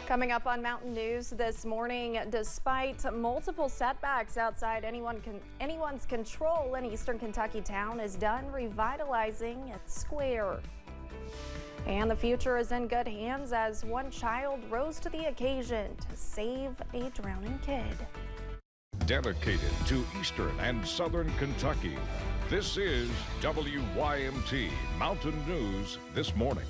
Coming up on Mountain News this morning, despite multiple setbacks outside anyone's control, an eastern Kentucky town is done revitalizing its square. And the future is in good hands as one child rose to the occasion to save a drowning kid. Dedicated to eastern and southern Kentucky, this is WYMT Mountain News this morning.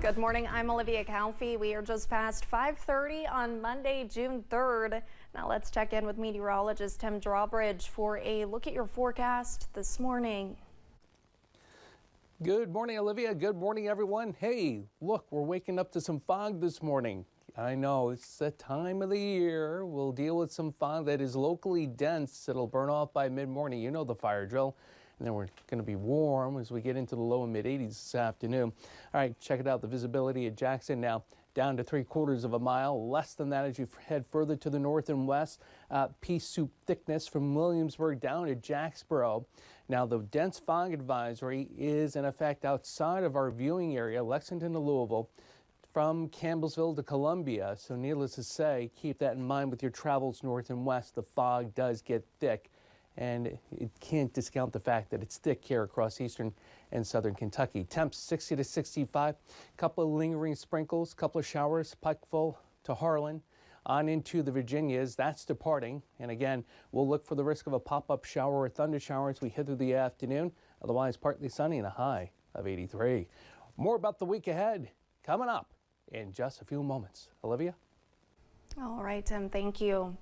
Good morning, I'm Olivia Calfee. We are just past 5:30 on Monday, June 3rd. Now let's check in with meteorologist Tim Drawbridge for a look at your forecast this morning. Good morning, Olivia. Good morning, everyone. Hey, look, we're waking up to some fog this morning. I know it's the time of the year. We'll deal with some fog that is locally dense. It'll burn off by mid-morning. You know the fire drill. And then we're going to be warm as we get into the low and mid 80s this afternoon. All right, check it out. The visibility at Jackson now down to 3/4 of a mile. Less than that as you head further to the north and west. Pea soup thickness from Williamsburg down to Jacksboro. Now, the dense fog advisory is in effect outside of our viewing area, Lexington to Louisville, from Campbellsville to Columbia. So needless to say, keep that in mind with your travels north and west. The fog does get thick. And you can't discount the fact that it's thick here across eastern and southern Kentucky. Temps 60 to 65, couple of lingering sprinkles, couple of showers, Pikeville to Harlan, on into the Virginias. That's departing. And again, we'll look for the risk of a pop-up shower or thunder shower as we head through the afternoon. Otherwise, partly sunny and a high of 83. More about the week ahead coming up in just a few moments. Olivia? All right, Tim, thank you.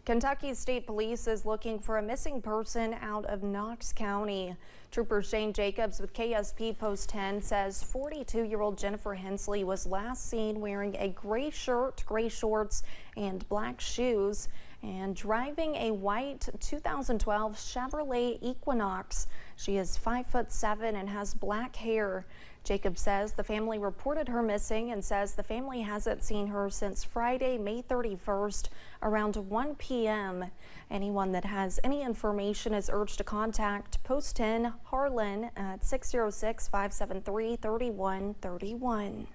Kentucky State Police is looking for a missing person out of Knox County. Trooper Shane Jacobs with KSP Post 10 says 42-year-old Jennifer Hensley was last seen wearing a gray shirt, gray shorts, and black shoes and driving a white 2012 Chevrolet Equinox. She is 5'7" and has black hair. Jacob says the family reported her missing and says the family hasn't seen her since Friday, May 31st around 1 p.m. Anyone that has any information is urged to contact Post 10 Harlan at 606-573-3131.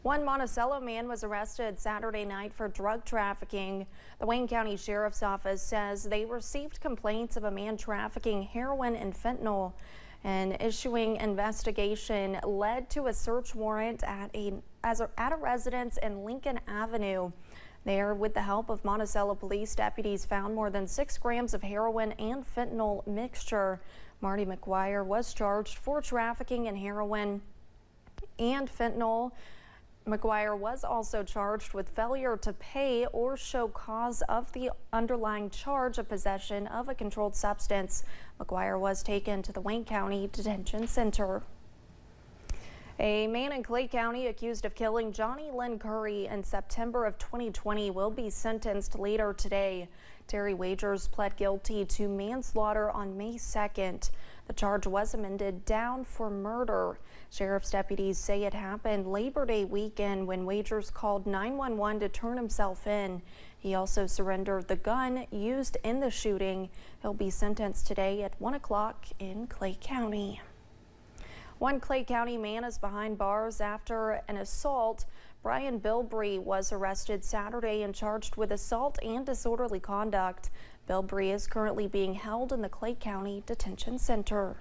One Monticello man was arrested Saturday night for drug trafficking. The Wayne County Sheriff's Office says they received complaints of a man trafficking heroin and fentanyl. An issuing investigation led to a search warrant at a residence in Lincoln Avenue. There, with the help of Monticello police, deputies found more than 6 grams of heroin and fentanyl mixture. Marty McGuire was charged for trafficking in heroin and fentanyl. McGuire was also charged with failure to pay or show cause of the underlying charge of possession of a controlled substance. McGuire was taken to the Wayne County Detention Center. A man in Clay County accused of killing Johnny Lynn Curry in September of 2020 will be sentenced later today. Terry Wagers pled guilty to manslaughter on May 2nd. The charge was amended down for murder. Sheriff's deputies say it happened Labor Day weekend when Wagers called 911 to turn himself in. He also surrendered the gun used in the shooting. He'll be sentenced today at 1 o'clock in Clay County. One Clay County man is behind bars after an assault. Brian Bilbrey was arrested Saturday and charged with assault and disorderly conduct. Bilbrey is currently being held in the Clay County Detention Center.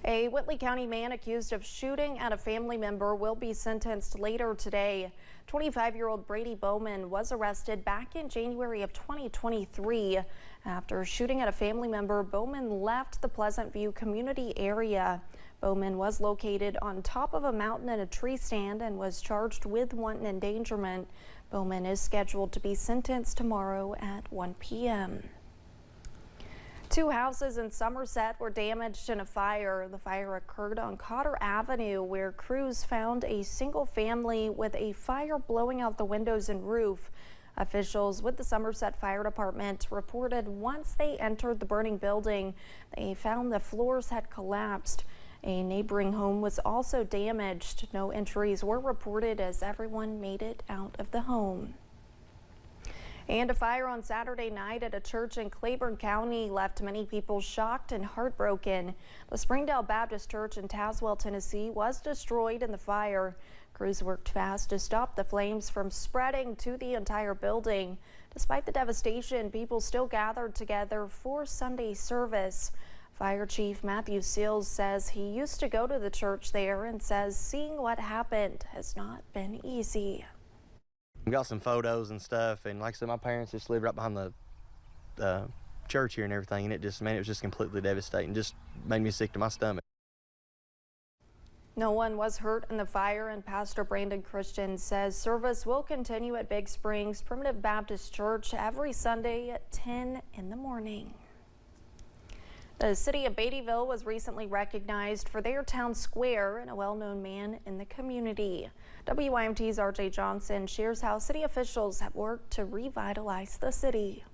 A Whitley County man accused of shooting at a family member will be sentenced later today. 25-year-old Brady Bowman was arrested back in January of 2023. After shooting at a family member, Bowman left the Pleasant View community area. Bowman was located on top of a mountain in a tree stand and was charged with wanton endangerment. Bowman is scheduled to be sentenced tomorrow at 1 p.m. 2 houses in Somerset were damaged in a fire. The fire occurred on Cotter Avenue, where crews found a single family with a fire blowing out the windows and roof. Officials with the Somerset Fire Department reported once they entered the burning building, they found the floors had collapsed. A neighboring home was also damaged. No injuries were reported as everyone made it out of the home. And a fire on Saturday night at a church in Claiborne County left many people shocked and heartbroken. The Springdale Baptist Church in Tazewell, Tennessee was destroyed in the fire. Crews worked fast to stop the flames from spreading to the entire building. Despite the devastation, people still gathered together for Sunday service. Fire Chief Matthew Seals says he used to go to the church there and says seeing what happened has not been easy. We got some photos and stuff, and like I said, my parents just live right behind the church here and everything, and it was just completely devastating. Just made me sick to my stomach. No one was hurt in the fire, and Pastor Brandon Christian says service will continue at Big Springs Primitive Baptist Church every Sunday at 10 in the morning. The city of Beattyville was recently recognized for their town square and a well-known man in the community. WYMT's RJ Johnson shares how city officials have worked to revitalize the city.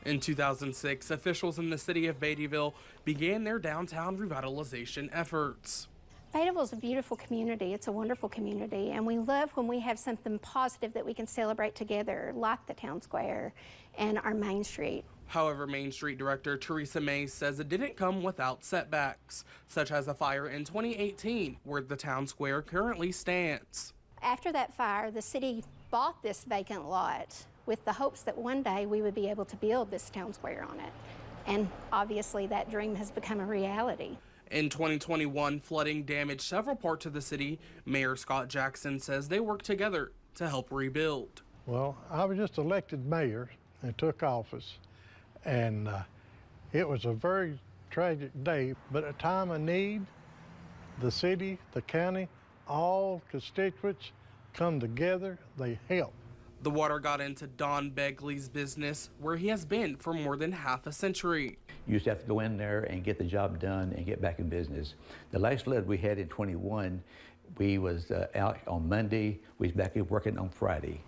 In 2006, officials in the city of Beattyville began their downtown revitalization efforts. Beattyville is a beautiful community. It's a wonderful community, and we love when we have something positive that we can celebrate together, like the town square and our Main Street. However, Main Street Director Teresa Mays says it didn't come without setbacks, such as a fire in 2018 where the town square currently stands. After that fire, the city bought this vacant lot with the hopes that one day we would be able to build this town square on it. And obviously that dream has become a reality. In 2021, flooding damaged several parts of the city. Mayor Scott Jackson says they worked together to help rebuild. Well, I was just elected mayor and took office, and it was a very tragic day, but at a time of need, the city, the county, all constituents come together, they help. The water got into Don Begley's business, where he has been for more than half a century. You used to have to go in there and get the job done and get back in business. The last flood we had in 21, we was out on Monday, we was back in working on Friday.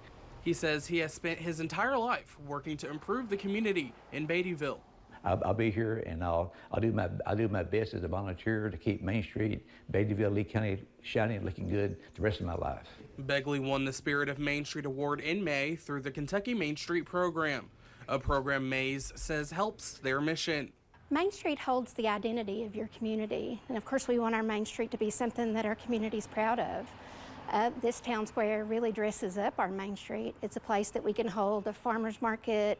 He says he has spent his entire life working to improve the community in Beattyville. I'll be here and I'll do my best as a volunteer to keep Main Street, Beattyville, Lee County shining and looking good the rest of my life. Begley won the Spirit of Main Street Award in May through the Kentucky Main Street program, a program Mays says helps their mission. Main Street holds the identity of your community, and of course we want our Main Street to be something that our community's proud of. This town square really dresses up our Main Street. It's a place that we can hold a farmer's market,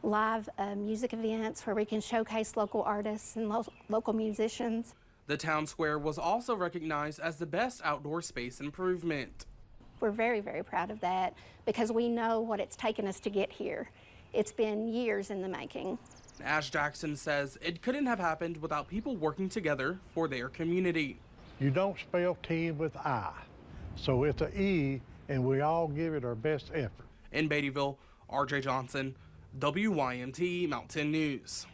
live music events where we can showcase local artists and local musicians. The town square was also recognized as the best outdoor space improvement. We're very, very proud of that because we know what it's taken us to get here. It's been years in the making. Ash Jackson says it couldn't have happened without people working together for their community. You don't spell team with I, so it's an E, and we all give it our best effort. In Beattyville, RJ Johnson, WYMT Mountain News.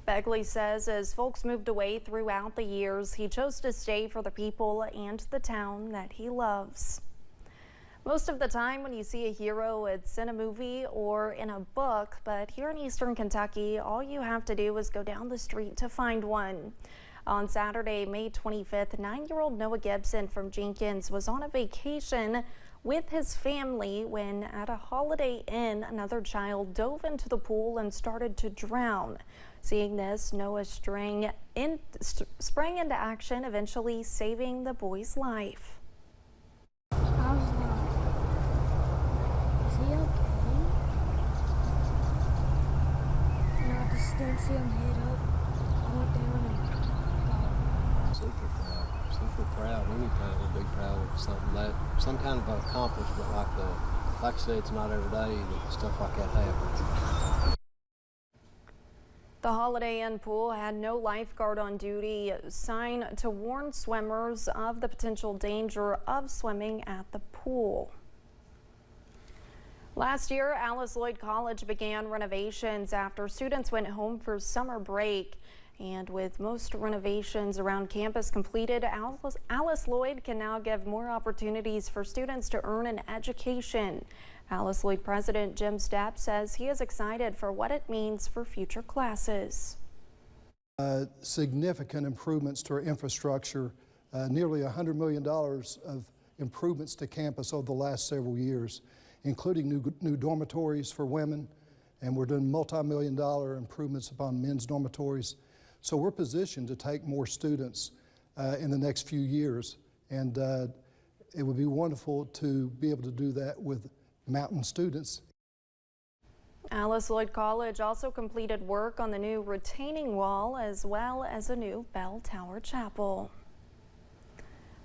Begley says as folks moved away throughout the years, he chose to stay for the people and the town that he loves. Most of the time when you see a hero, it's in a movie or in a book, but here in Eastern Kentucky, all you have to do is go down the street to find one. On Saturday, May 25th, 9-year-old Noah Gibson from Jenkins was on a vacation with his family when at a Holiday Inn, another child dove into the pool and started to drown. Seeing this, Noah sprang into action, eventually saving the boy's life. Didn't see him head up. I went down and Super proud. Anytime I'd be proud of something some kind of accomplishment like that. Like I said, it's not every day that stuff like that happens. The Holiday Inn pool had no lifeguard on duty, a sign to warn swimmers of the potential danger of swimming at the pool. Last year, Alice Lloyd College began renovations after students went home for summer break. And with most renovations around campus completed, Alice Lloyd can now give more opportunities for students to earn an education. Alice Lloyd President Jim Stepp says he is excited for what it means for future classes. Significant improvements to our infrastructure, nearly $100 million of improvements to campus over the last several years. including new dormitories for women, and we're doing multi-million-dollar improvements upon men's dormitories. So we're positioned to take more students in the next few years, and it would be wonderful to be able to do that with Mountain students. Alice Lloyd College also completed work on the new retaining wall as well as a new bell tower chapel.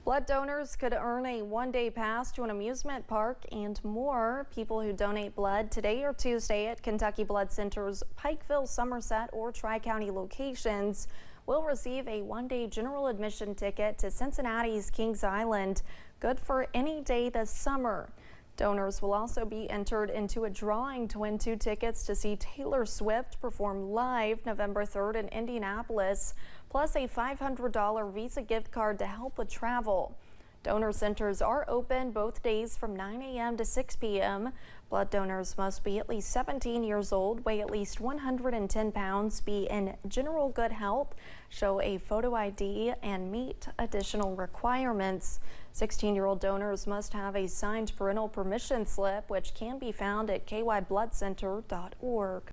Blood donors could earn a one-day pass to an amusement park and more. People who donate blood today or Tuesday at Kentucky Blood Center's Pikeville, Somerset, or Tri-County locations will receive a one-day general admission ticket to Cincinnati's Kings Island, good for any day this summer. Donors will also be entered into a drawing to win 2 tickets to see Taylor Swift perform live November 3rd in Indianapolis, plus a $500 Visa gift card to help with travel. Donor centers are open both days from 9 a.m. to 6 p.m. Blood donors must be at least 17 years old, weigh at least 110 pounds, be in general good health, show a photo ID, and meet additional requirements. 16-year-old donors must have a signed parental permission slip, which can be found at kybloodcenter.org.